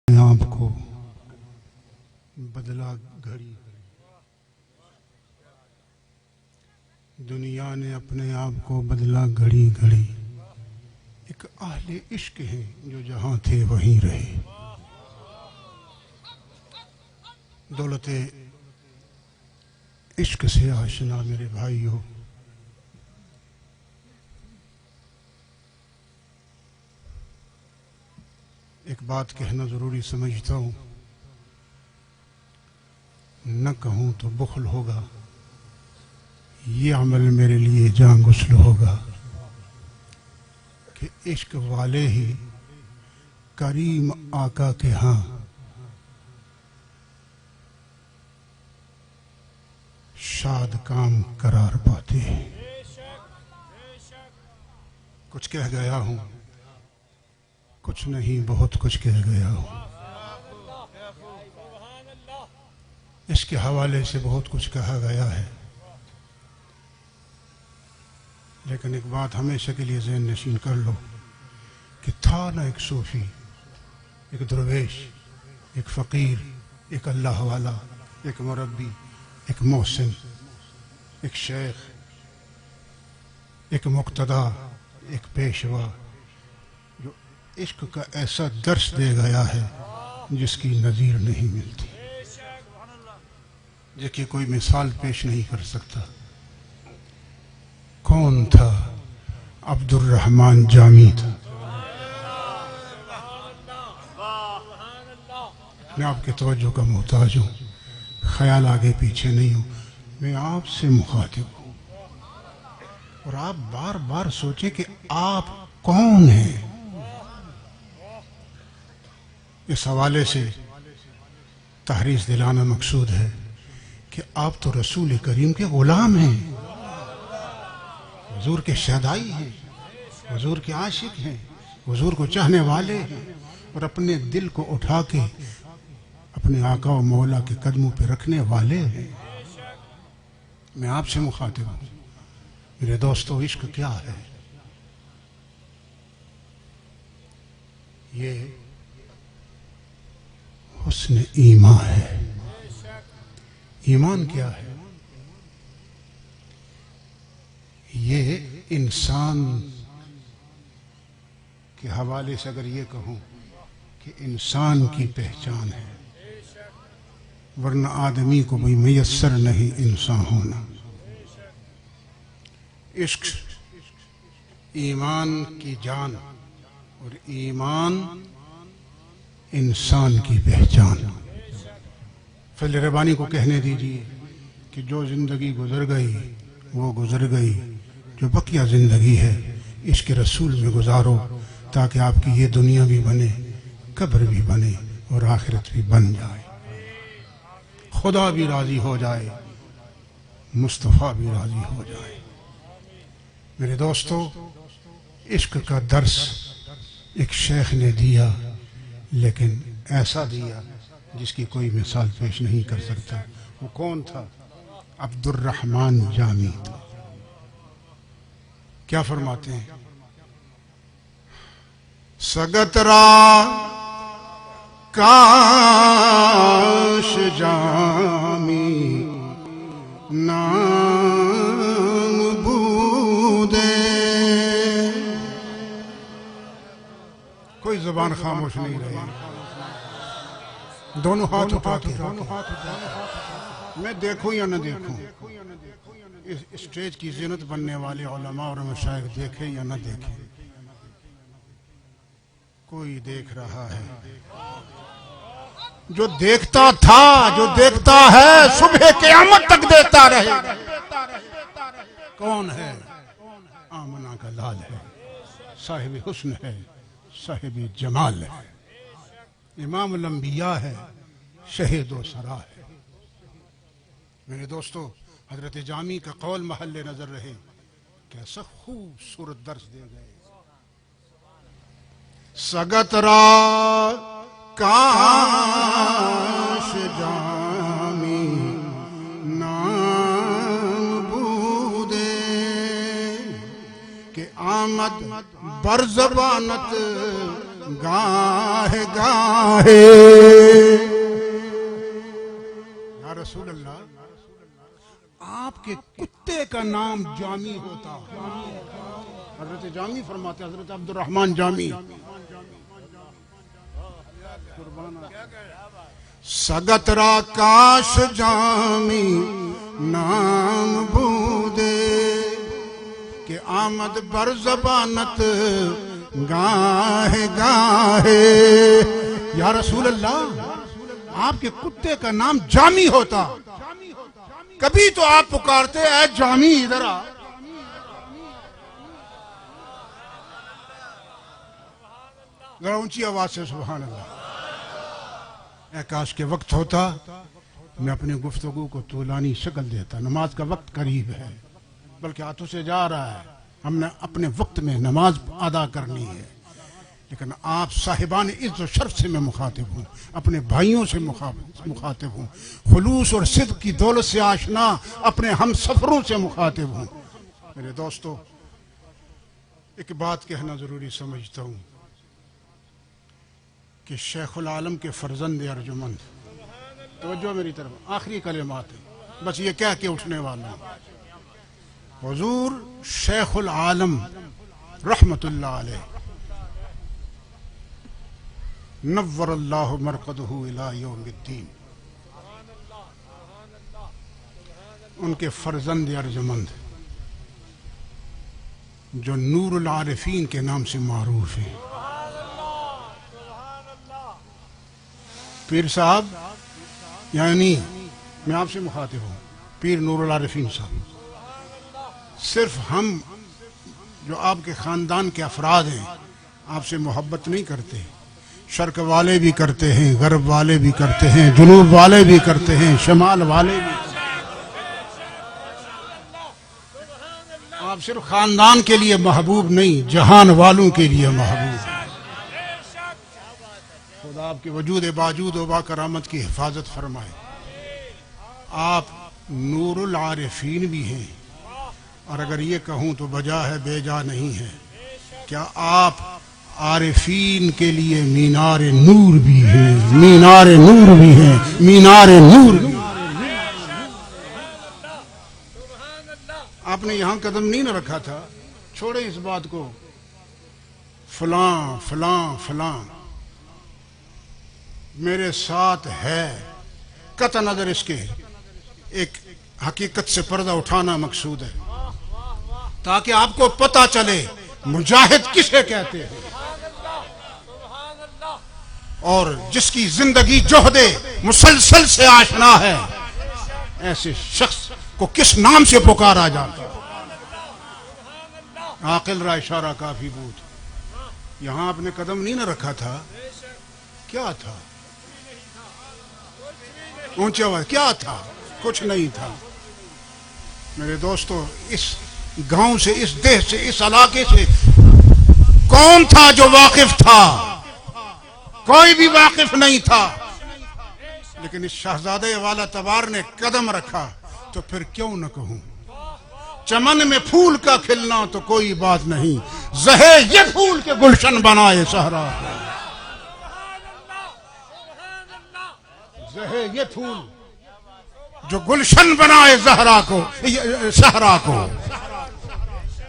آپ کو بدلا گھڑی دنیا نے اپنے آپ کو بدلا گھڑی گھڑی ایک اہل عشق ہیں جو جہاں تھے وہیں رہے دولت عشق سے آشنا میرے بھائیو ایک بات کہنا ضروری سمجھتا ہوں نہ کہوں تو بخل ہوگا یہ عمل میرے لیے جاں غسل ہوگا کہ عشق والے ہی کریم آقا کے ہاں شاد کام قرار پاتے ہیں کچھ کہہ گیا ہوں کچھ نہیں بہت کچھ کہہ گیا ہوں اس کے حوالے سے بہت کچھ کہا گیا ہے لیکن ایک بات ہمیشہ کے لیے ذہن نشین کر لو کہ تھا نہ ایک صوفی ایک درویش ایک فقیر ایک اللہ والا ایک مربی ایک محسن ایک شیخ ایک مقتدی ایک پیشوا جو عشق کا ایسا درس دے گیا ہے جس کی نظیر نہیں ملتی جس کی کوئی مثال پیش نہیں کر سکتا کون تھا عبد الرحمن جامی تھا میں آپ کے توجہ کا محتاج ہوں خیال آگے پیچھے نہیں ہوں میں آپ سے مخاطب ہوں اور آپ بار بار سوچیں کہ آپ کون ہیں اس حوالے سے تحریض دلانا مقصود ہے کہ آپ تو رسول کریم کے غلام ہیں حضور کے شہدائی ہیں حضور کے عاشق ہیں حضور کو چاہنے والے ہیں اور اپنے دل کو اٹھا کے اپنے آقا و مولا کے قدموں پہ رکھنے والے ہیں میں آپ سے مخاطب ہوں میرے دوستو عشق کیا ہے یہ حسن ایمان ہے ایمان کیا ہے یہ انسان کے حوالے سے اگر یہ کہوں کہ انسان کی پہچان ہے ورنہ آدمی کو بھی میسر نہیں انسان ہونا عشق ایمان کی جان اور ایمان انسان کی پہچان فضل ربانی کو کہنے دیجئے کہ جو زندگی گزر گئی وہ گزر گئی جو بقیہ زندگی ہے عشق رسول میں گزارو تاکہ آپ کی یہ دنیا بھی بنے قبر بھی بنے اور آخرت بھی بن جائے خدا بھی راضی ہو جائے مصطفیٰ بھی راضی ہو جائے میرے دوستو عشق کا درس ایک شیخ نے دیا لیکن ایسا دیا جس کی کوئی مثال پیش نہیں کر سکتا وہ کون تھا عبد الرحمن جامی تھا کیا فرماتے ہیں سگترا کاش جامی نام بودے کوئی زبان خاموش نہیں رہی دونوں ہاتھ اٹھا کے میں دیکھوں یا نہ دیکھوں اس اسٹیج کی زینت بننے والے علماء اور مشائخ دیکھیں یا نہ دیکھیں کوئی دیکھ رہا ہے جو دیکھتا تھا جو دیکھتا ہے صبح قیامت تک دیکھتا رہے کون ہے آمنہ کا لال ہے صاحب حسن ہے صاحب جمال ہے امام الانبیاء ہے شہید و سرا ہے میرے دوستو حضرت جامی کا قول محل نظر رہے کیسا خوبصورت درس دے گئے سگترا کاش جامی نام بودے کہ آمد بر زبانت گاہے گاہے یا رسول اللہ آپ کے کتے کا نام جامی ہوتا. حضرت جامی فرماتے حضرت عبد الرحمن جامی سگت را کاش جامی نام بودے کہ آمد بر زبانت گاہے گاہے. یا رسول اللہ آپ کے کتے کا نام جامی ہوتا. کبھی تو آپ پکارتے اے جامی ادھر آ. ذرا اونچی آواز سے سبحان اللہ. اے کاش کے وقت ہوتا میں اپنی گفتگو کو طولانی شکل دیتا. نماز کا وقت قریب ہے بلکہ ہاتھوں سے جا رہا ہے. ہم نے اپنے وقت میں نماز ادا کرنی ہے لیکن آپ صاحبان عز و شرف سے میں مخاطب ہوں, اپنے بھائیوں سے مخاطب ہوں, خلوص اور صدق کی دولت سے آشنا اپنے ہم سفروں سے مخاطب ہوں. میرے دوستو ایک بات کہنا ضروری سمجھتا ہوں کہ شیخ العالم کے فرزند ارجمند, توجہ میری طرف, آخری کلمات ہیں بس یہ کہہ کے اٹھنے والا ہوں. حضور شیخ العالم رحمت اللہ علیہ نور اللہ مرقدہ الی یوم الدین, ان کے فرزند ارجمند جو نور العارفین کے نام سے معروف ہیں, پیر صاحب, یعنی میں آپ سے مخاطب ہوں, پیر نور العارفین صاحب. صرف ہم جو آپ کے خاندان کے افراد ہیں آپ سے محبت نہیں کرتے, شرق والے بھی کرتے ہیں, غرب والے بھی کرتے ہیں, جنوب والے بھی کرتے ہیں, شمال والے بھی کرتے ہیں. آپ صرف خاندان کے لیے محبوب نہیں, جہان والوں کے لیے محبوب ہیں. خدا آپ کے وجود باجود و با کرامت کی حفاظت فرمائے. آپ نور العارفین بھی ہیں, اور اگر یہ کہوں تو بجا ہے بے جا نہیں ہے, کیا آپ عارفین کے لیے مینار نور بھی ہیں, مینار نور بھی ہیں, مینار نور بھی. آپ نے یہاں قدم نہیں نہ رکھا تھا, چھوڑیں اس بات کو, فلاں فلاں فلاں میرے ساتھ ہے. قطع نظر اس کے ایک حقیقت سے پردہ اٹھانا مقصود ہے تاکہ آپ کو پتہ چلے مجاہد کسے کہتے ہیں, اور جس کی زندگی جوہد مسلسل سے آشنا ہے ایسے شخص کو کس نام سے پکارا جاتا ہے. عاقل را اشارہ کافی بود. یہاں آپ نے قدم نہیں نہ رکھا تھا, کیا تھا؟ اونچی آواز, کیا تھا؟ کچھ نہیں تھا. میرے دوستو اس گاؤں سے, اس دیش سے, اس علاقے سے کون تھا جو واقف تھا؟ کوئی بھی واقف نہیں تھا. لیکن اس شہزادے والا تبار نے قدم رکھا تو پھر کیوں نہ کہوں. چمن میں پھول کا کھلنا تو کوئی بات نہیں, زہے یہ پھول کے گلشن بنائے صحرا. زہے یہ پھول جو گلشن بنائے زہرا کو, صحرا کو.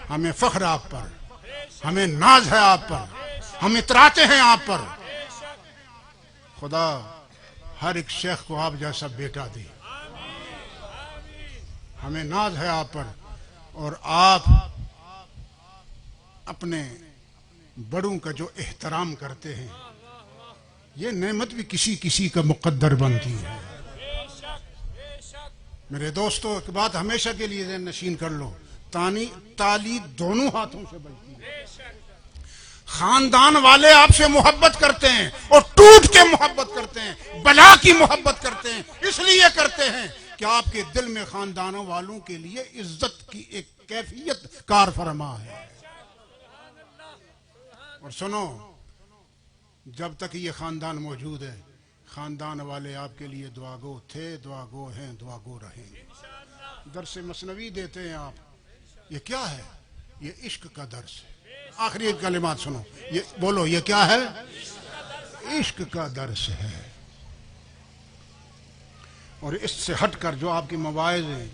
ہمیں فخر آپ پر, ہمیں ناز ہے آپ پر, ہم اتراتے ہیں آپ پر. خدا ہر ایک شیخ کو آپ جیسا بیٹا دے. ہمیں ناز ہے آپ پر, اور آپ اپنے بڑوں کا جو احترام کرتے ہیں, یہ نعمت بھی کسی کسی کا مقدر بنتی ہے. میرے دوستو ایک بات ہمیشہ کے لیے ذہن نشین کر لو, تالی دونوں ہاتھوں سے بجتی ہے. خاندان والے آپ سے محبت کرتے ہیں اور ٹوٹ کے محبت کرتے ہیں, بلا کی محبت کرتے ہیں. اس لیے کرتے ہیں کہ آپ کے دل میں خاندانوں والوں کے لیے عزت کی ایک کیفیت کار فرما ہے. اور سنو, جب تک یہ خاندان موجود ہے, خاندان والے آپ کے لیے دعا گو تھے, دعا گو ہیں, دعا گو رہیں. درس مثنوی دیتے ہیں آپ, یہ کیا ہے؟ یہ عشق کا درس ہے. آخری کلمات سنو، یہ بولو یہ کیا ہے؟ عشق کا درس ہے۔ اور اس سے ہٹ کر جو آپ کی مواعظ ہیں،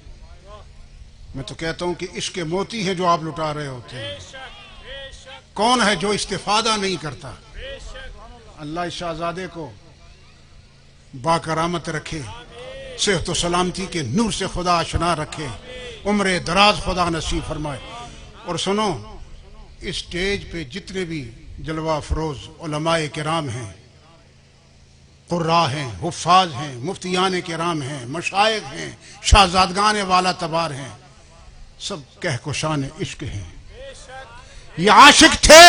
میں تو کہتا ہوں کہ عشق کے موتی ہیں جو آپ لٹا رہے ہوتے ہیں۔ کون ہے جو استفادہ نہیں کرتا؟ اللہ اس شہزادے کو با کرامت رکھے، صحت و سلامتی کے نور سے خدا آشنا رکھے، عمر دراز خدا نصیب فرمائے۔ اور سنو، اس سٹیج پہ جتنے بھی جلوہ افروز علماء کرام ہیں، قراء ہیں، حفاظ ہیں، مفتیان کرام ہیں، مشائخ ہیں، شہزادگان والا تبار ہیں، سب کہکشان عشق ہیں۔ یہ عاشق تھے،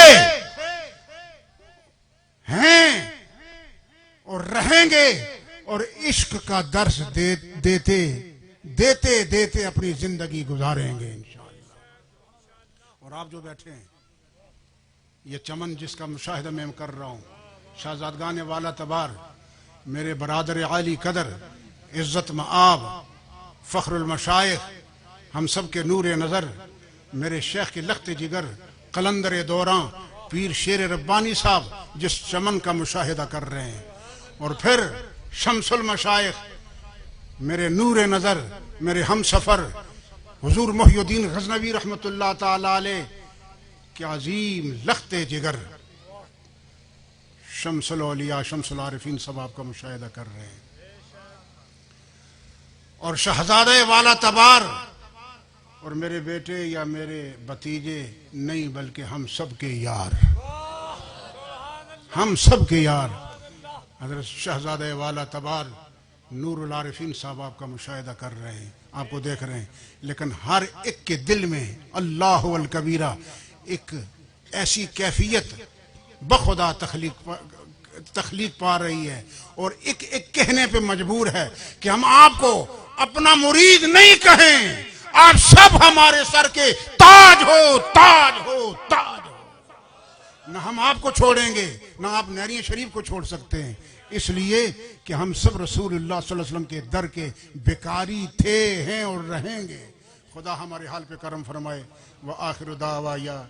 ہیں اور رہیں گے، اور عشق کا درس دیتے دیتے دیتے اپنی زندگی گزاریں گے انشاءاللہ۔ اور آپ جو بیٹھے ہیں، یہ چمن جس کا مشاہدہ میں کر رہا ہوں، شہزادگان والا تبار، میرے برادر عالی قدر، عزت مآب، فخر المشائخ، ہم سب کے نور نظر، میرے شیخ کے لخت جگر، قلندر دوراں، پیر شیر ربانی صاحب جس چمن کا مشاہدہ کر رہے ہیں، اور پھر شمس المشائخ، میرے نور نظر، میرے ہم سفر حضور محی الدین غزنوی رحمت اللہ تعالی علیہ کے عظیم لخت جگر، شمس الاولیاء شمس العارفین سب آپ کا مشاہدہ کر رہے ہیں۔ اور شہزادے والا تبار، اور میرے بیٹے یا میرے بھتیجے نہیں بلکہ ہم سب کے یار، ہم سب کے یار حضرت شہزادے والا تبار نور العارفین صاحب آپ کا مشاہدہ کر رہے ہیں، آپ کو دیکھ رہے ہیں، لیکن ہر ایک کے دل میں اللہ الکبیرہ ایک ایسی کیفیت بخدا تخلیق پا رہی ہے، اور ایک ایک کہنے پہ مجبور ہے کہ ہم آپ کو اپنا مرید نہیں کہیں، آپ سب ہمارے سر کے تاج ہو، تاج ہو، تاج ہو۔ نہ ہم آپ کو چھوڑیں گے، نہ آپ نہرین شریف کو چھوڑ سکتے ہیں، اس لیے کہ ہم سب رسول اللہ صلی اللہ علیہ وسلم کے در کے بیکاری تھے، ہیں اور رہیں گے۔ خدا ہمارے حال پہ کرم فرمائے۔ وآخر دعوایا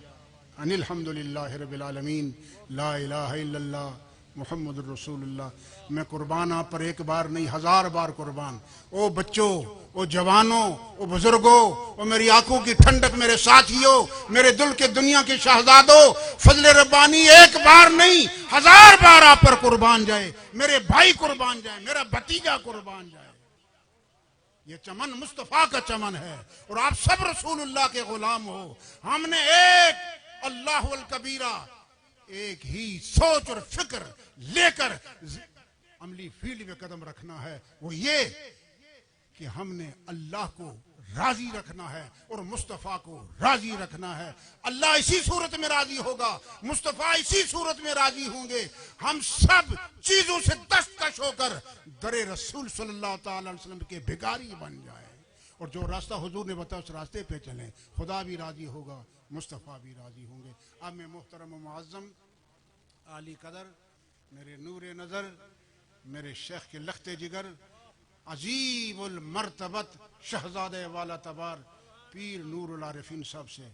ان الحمدللہ رب العالمین، لا الہ الا اللہ محمد الرسول اللہ۔ میں قربان آپ پر ایک بار نہیں، 1000 بار قربان۔ او بچوں، او جوانوں، او بزرگوں، او میری آنکھوں کی ٹھنڈک، میرے ساتھیوں، میرے دل کے دنیا کے شہزادوں، فضل ربانی ایک بار نہیں 1000 بار آپ پر قربان جائے، میرے بھائی قربان جائے، میرا بھتیجا قربان جائے۔ یہ چمن مصطفیٰ کا چمن ہے، اور آپ سب رسول اللہ کے غلام ہو۔ ہم نے ایک اللہ الکبیرہ، ایک ہی سوچ اور فکر لے کر عملی فیلڈ میں قدم رکھنا ہے، وہ یہ کہ ہم نے اللہ کو راضی رکھنا ہے اور مصطفیٰ کو راضی رکھنا ہے۔ اللہ اسی صورت میں راضی ہوگا، مصطفیٰ اسی صورت میں راضی ہوں گے، ہم سب چیزوں سے دستکش ہو کر در رسول صلی اللہ تعالی علیہ وسلم کے بھکاری بن جائیں، اور جو راستہ حضور نے بتایا اس راستے پہ چلیں، خدا بھی راضی ہوگا، مصطفیٰ بھی راضی ہوں گے۔ اب میں محترم و معظم عالی قدر، میرے نور نظر، میرے شیخ کے لخت جگر، عظیم المرتبت شہزادے والا تبار پیر نور العارفین صاحب سے،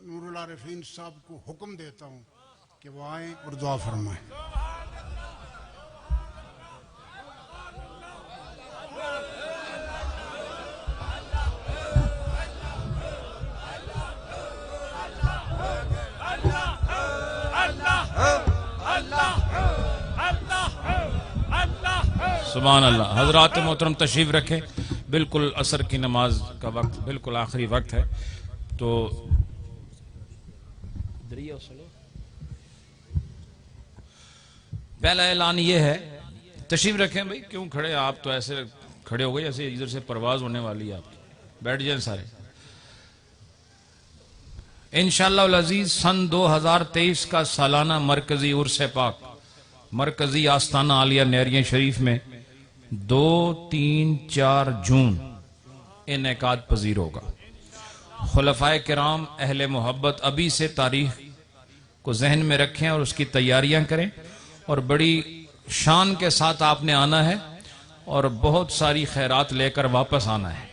نور العارفین صاحب کو حکم دیتا ہوں کہ وہ آئیں اور دعا فرمائیں۔ سبحان اللہ۔ حضرات محترم تشریف رکھیں، بالکل عصر کی نماز کا وقت بالکل آخری وقت ہے، تو پہلا اعلان یہ ہے، تشریف رکھیں بھائی، کیوں کھڑے آپ تو ایسے کھڑے ہو گئے جیسے ادھر سے پرواز ہونے والی ہے آپ کی، بیٹھ جائیں سارے۔ انشاءاللہ العزیز سن 2023 کا سالانہ مرکزی عرس پاک مرکزی آستانہ عالیہ نہرین شریف میں 2، 3، 4 جون انعقاد پذیر ہوگا۔ خلفائے کرام اہل محبت ابھی سے تاریخ کو ذہن میں رکھیں اور اس کی تیاریاں کریں، اور بڑی شان کے ساتھ آپ نے آنا ہے اور بہت ساری خیرات لے کر واپس آنا ہے۔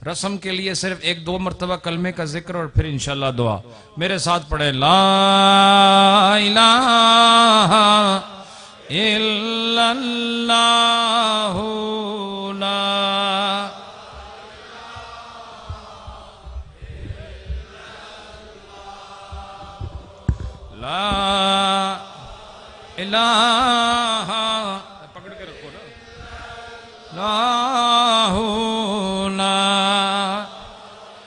رسم کے لیے صرف 1-2 مرتبہ کلمے کا ذکر اور پھر انشاءاللہ دعا. میرے ساتھ پڑھیں لا الہ الا اللہ لا لا الہ پکڑ کے رکھو نا لا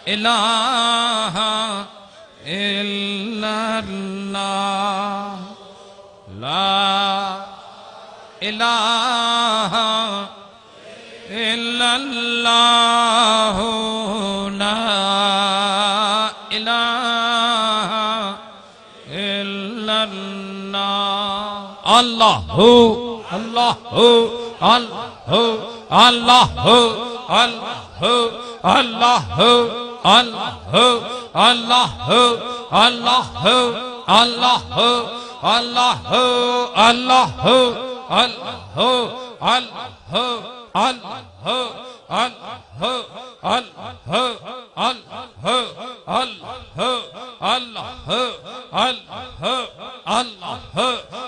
الہ الا اللہ لا الہ الا اللہ لا الہ الا اللہ اللہ اللہ اللہ اللہ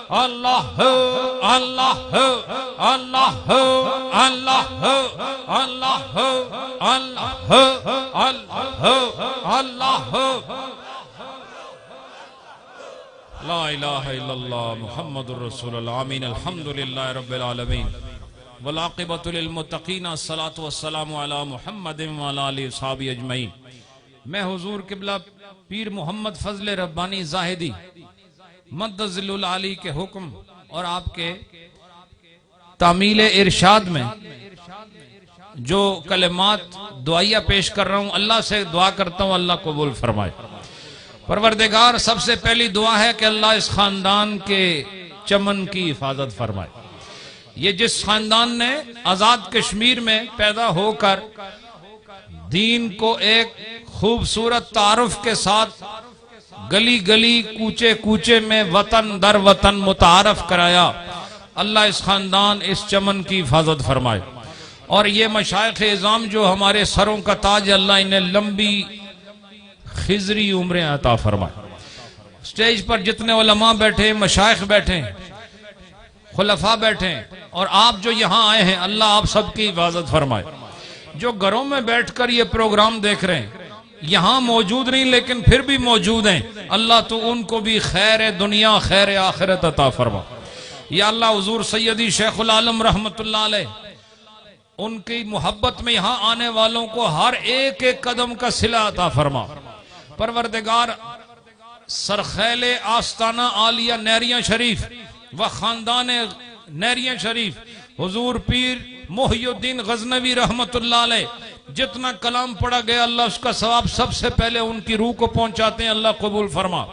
اللہ اللہ اللہ اللہ اللہ اللہ اللہ اللہ لا الہ الا اللہ محمد الرسول اللہ آمین الحمدللہ رب العالمین والعاقبۃ للمتقین الصلاۃ والسلام علی محمد وعلی آلہ وصحبہ اجمعین. میں حضور قبلہ پیر محمد فضل ربانی زاہدی مد ظل العالی کے حکم اور آپ کے تعمیل ارشاد میں جو کلمات دعائیہ پیش کر رہا ہوں اللہ سے دعا کرتا ہوں اللہ قبول فرمائے. پروردگار سب سے پہلی دعا ہے کہ اللہ اس خاندان کے چمن کی حفاظت فرمائے. یہ جس خاندان نے آزاد کشمیر میں پیدا ہو کر دین کو ایک خوبصورت تعارف کے ساتھ گلی گلی کوچے کوچے میں وطن در وطن متعارف کرایا، اللہ اس خاندان اس چمن کی حفاظت فرمائے. اور یہ مشائخ اعظام جو ہمارے سروں کا تاج، اللہ انہیں لمبی خضری عمریں عطا فرمائے. سٹیج پر جتنے علماء بیٹھے، مشائخ بیٹھے، خلفاء بیٹھے اور آپ جو یہاں آئے ہیں، اللہ آپ سب کی حفاظت فرمائے. جو گھروں میں بیٹھ کر یہ پروگرام دیکھ رہے ہیں، یہاں موجود نہیں لیکن پھر بھی موجود ہیں، اللہ تو ان کو بھی خیر دنیا خیر آخرت عطا فرما. یا اللہ حضور سیدی شیخ العالم رحمت اللہ علیہ ان کی محبت میں یہاں آنے والوں کو ہر ایک ایک قدم کا صلہ عطا فرما. پروردگار سرخیل آستانہ عالیہ نیریاں شریف و خاندان نیریاں شریف حضور پیر محی الدین غزنوی رحمت اللہ علیہ جتنا کلام پڑھا گیا، اللہ اس کا ثواب سب سے پہلے ان کی روح کو پہنچاتے ہیں، اللہ قبول فرما.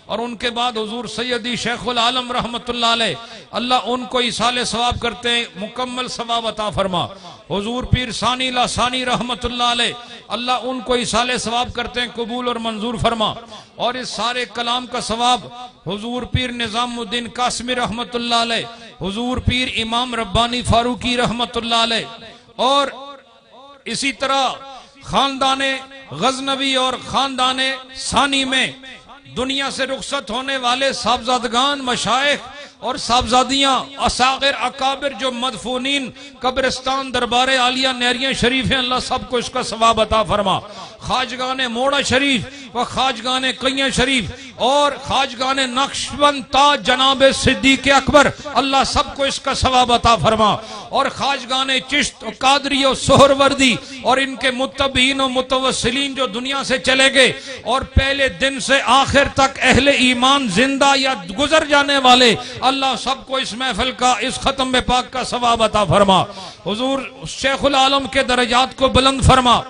اور ان کے بعد حضور سیدی شیخ العالم رحمت اللہ علیہ اللہ ان کو ایصال ثواب کرتے ہیں، مکمل ثواب عطا فرما. حضور پیر ثانی لاسانی رحمت اللہ علیہ اللہ ان کو ایصال ثواب کرتے ہیں، قبول اور منظور فرما. اور اس سارے کلام کا ثواب حضور پیر نظام الدین قاسمی رحمت اللہ علیہ، حضور پیر امام ربانی فاروقی رحمت اللہ علیہ، اور اسی طرح خاندان غزنوی اور خاندان ثانی میں دنیا سے رخصت ہونے والے صاحبزادگان، مشائخ اور صاحبزادیاں، اصاغر اکابر جو مدفونین قبرستان دربار عالیہ نیریاں شریف ہیں، اللہ سب کو اس کا ثواب عطا فرما. خواجگان موڑا شریف و خواجگان قیاں شریف اور خواجگان نقشبند تاج جناب صدیق اکبر، اللہ سب کو اس کا ثواب عطا فرما. اور خواجگان چشت و قادری و سہروردی اور ان کے متبعین و متوسلین جو دنیا سے چلے گئے اور پہلے دن سے آخر تک اہل ایمان زندہ یا گزر جانے والے، اللہ سب کو اس محفل کا، اس ختم پاک کا ثواب عطا فرما. حضور شیخ العالم کے درجات کو بلند فرما.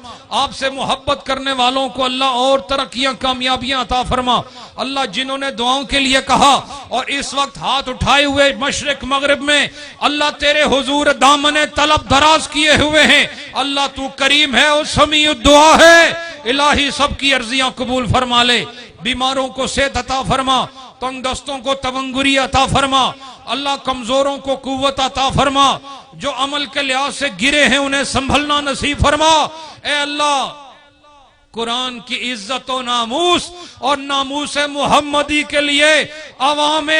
آپ سے محبت کرنے والوں کو اللہ اور ترقیاں کامیابیاں عطا فرما. اللہ جنہوں نے دعاؤں کے لیے کہا اور اس وقت ہاتھ اٹھائے ہوئے مشرق مغرب میں اللہ تیرے حضور دامن طلب دراز کیے ہوئے ہیں، اللہ تو کریم ہے اور سمیع الدعا ہے. الہی سب کی عرضیاں قبول فرما لے. بیماروں کو صحت عطا فرما، تنگ دستوں کو تونگری عطا فرما. اللہ کمزوروں کو قوت عطا فرما، جو عمل کے لحاظ سے گرے ہیں انہیں سنبھلنا نصیب فرما۔ اے اللہ قرآن کی عزت و ناموس اور ناموس محمدی کے لیے عوام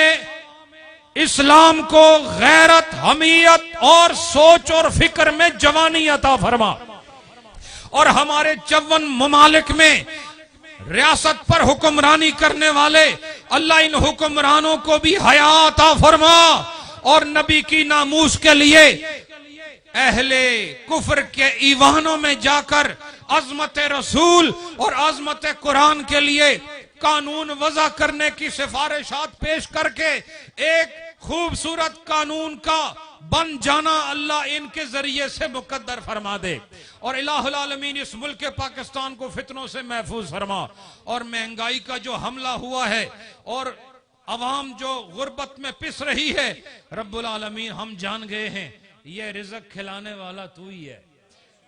اسلام کو غیرت، حمیت اور سوچ اور فکر میں جوانی عطا فرما، اور ہمارے 54 ممالک میں ریاست پر حکمرانی کرنے والے اللہ ان حکمرانوں کو بھی حیا عطا فرما، اور نبی کی ناموس کے لیے اہل کفر کے ایوانوں میں جا کر عظمت رسول اور عظمت قرآن کے لیے قانون وضع کرنے کی سفارشات پیش کر کے ایک خوبصورت قانون کا بن جانا اللہ ان کے ذریعے سے مقدر فرما دے، اور الہ العالمین اس ملک پاکستان کو فتنوں سے محفوظ فرما، اور مہنگائی کا جو حملہ ہوا ہے اور عوام جو غربت میں پس رہی ہے، رب العالمین ہم جان گئے ہیں یہ رزق کھلانے والا تو ہی ہے۔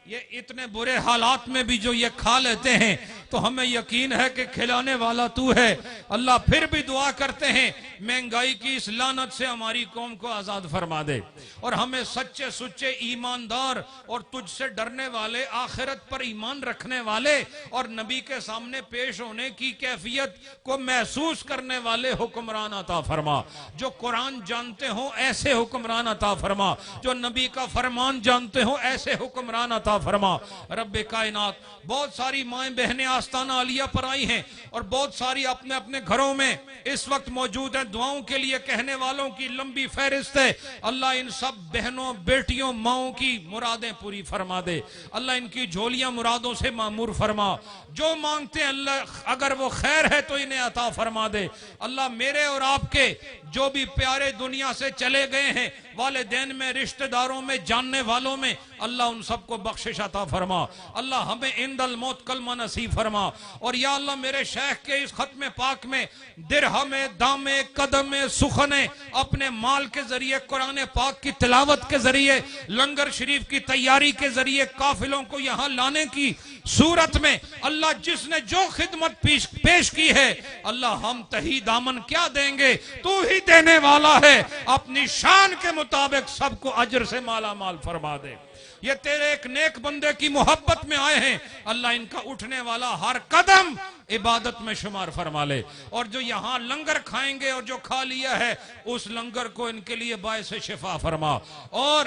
یہ اتنے برے حالات میں بھی جو یہ کھا لیتے ہیں تو ہمیں یقین ہے کہ کھلانے والا تو ہے۔ اللہ پھر بھی دعا کرتے ہیں مہنگائی کی اس لعنت سے ہماری قوم کو آزاد فرما دے، اور ہمیں سچے سچے ایماندار اور تجھ سے ڈرنے والے، آخرت پر ایمان رکھنے والے اور نبی کے سامنے پیش ہونے کی کیفیت کو محسوس کرنے والے حکمران عطا فرما، جو قرآن جانتے ہوں ایسے حکمران عطا فرما، جو نبی کا فرمان جانتے ہوں ایسے حکمران عطا فرما۔ رب کائنات بہت ساری مائیں بہنیں آستانہ عالیہ پر آئی ہیں اور بہت ساری اپنے اپنے گھروں میں اس وقت موجود ہیں، دعاؤں کے لیے کہنے والوں کی لمبی فہرست ہے۔ اللہ ان سب بہنوں، بیٹیوں، ماؤں کی مرادیں پوری فرما دے، اللہ ان کی جھولیاں مرادوں سے معمور فرما، جو مانگتے ہیں اللہ اگر وہ خیر ہے تو انہیں عطا فرما دے۔ اللہ میرے اور آپ کے جو بھی پیارے دنیا سے چلے گئے ہیں، والدین میں، رشتہ داروں میں، جاننے والوں میں، اللہ ان سب کو بخشش عطا فرما، اللہ ہمیں عند الموت کلمہ نصیب فرما، اور یا اللہ میرے شیخ کے اس ختم پاک میں درہم، دام، قدم، سخن اپنے مال کے ذریعے، قرآن پاک کی تلاوت کے ذریعے، لنگر شریف کی تیاری کے ذریعے، قافلوں کو یہاں لانے کی صورت میں اللہ جس نے جو خدمت پیش کی ہے، اللہ ہم تہی دامن کیا دیں گے، تو ہی دینے والا ہے، اپنی شان کے مطابق سب کو اجر سے مالا مال فرما دے۔ یہ تیرے ایک نیک بندے کی محبت میں آئے ہیں، اللہ ان کا اٹھنے والا ہر قدم عبادت میں شمار فرما لے، اور جو یہاں لنگر کھائیں گے اور جو کھا لیا ہے اس لنگر کو ان کے لیے باعث شفا فرما، اور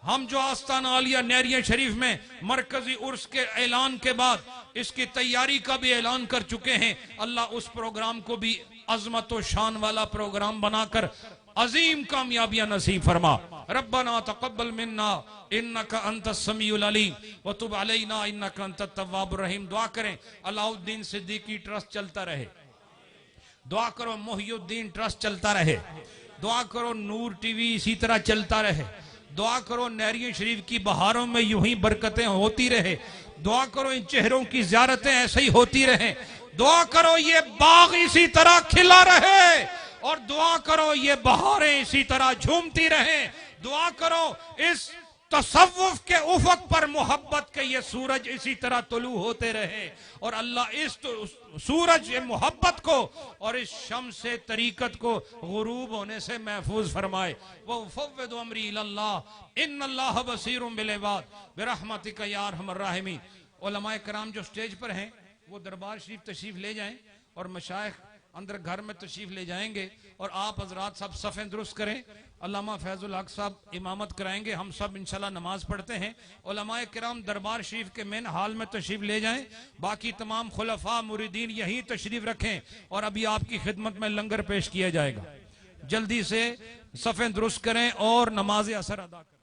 ہم جو آستانہ عالیہ نیریہ شریف میں مرکزی عرس کے اعلان کے بعد اس کی تیاری کا بھی اعلان کر چکے ہیں، اللہ اس پروگرام کو بھی عظمت و شان والا پروگرام بنا کر عظیم کامیابیاں نصیب فرما۔ ربنا تقبل منا انک انت السمیع العلیم وتب علینا انک انت التواب الرحیم۔ دعا کریں علاء الدین صدیقی ٹرسٹ چلتا رہے، دعا کرو محی الدین ٹرسٹ چلتا رہے، دعا کرو نور ٹی وی اسی طرح چلتا رہے، دعا کرو نیریہ شریف کی بہاروں میں یوں ہی برکتیں ہوتی رہے، دعا کرو ان چہروں کی زیارتیں ایسے ہی ہوتی رہیں، دعا کرو یہ باغ اسی طرح کھلا رہے، اور دعا کرو یہ بہاریں اسی طرح جھومتی رہیں، دعا کرو اس تصوف کے افق پر محبت کے یہ سورج اسی طرح طلوع ہوتے رہے، اور اللہ اس سورج محبت کو اور اس شمس طریقت کو غروب ہونے سے محفوظ فرمائے۔ وَأُفَوِّضُ أَمْرِي إِلَى اللَّهِ إِنَّ اللَّهَ بَصِيرٌ بِالْعِبَادِ بِرَحْمَتِكَ یَا أَرْحَمَ الرَّاحِمِينَ۔ علماء کرام جو سٹیج پر ہیں وہ دربار شریف تشریف لے جائیں، اور مشائخ اندر گھر میں تشریف لے جائیں گے، اور آپ حضرات سب صفیں درست کریں۔ علامہ فیض الحق صاحب امامت کرائیں گے، ہم سب انشاءاللہ نماز پڑھتے ہیں۔ علماء کرام دربار شریف کے مین ہال میں تشریف لے جائیں، باقی تمام خلفاء مریدین یہیں تشریف رکھیں، اور ابھی آپ کی خدمت میں لنگر پیش کیا جائے گا۔ جلدی سے صفیں درست کریں اور نماز اثر ادا کریں۔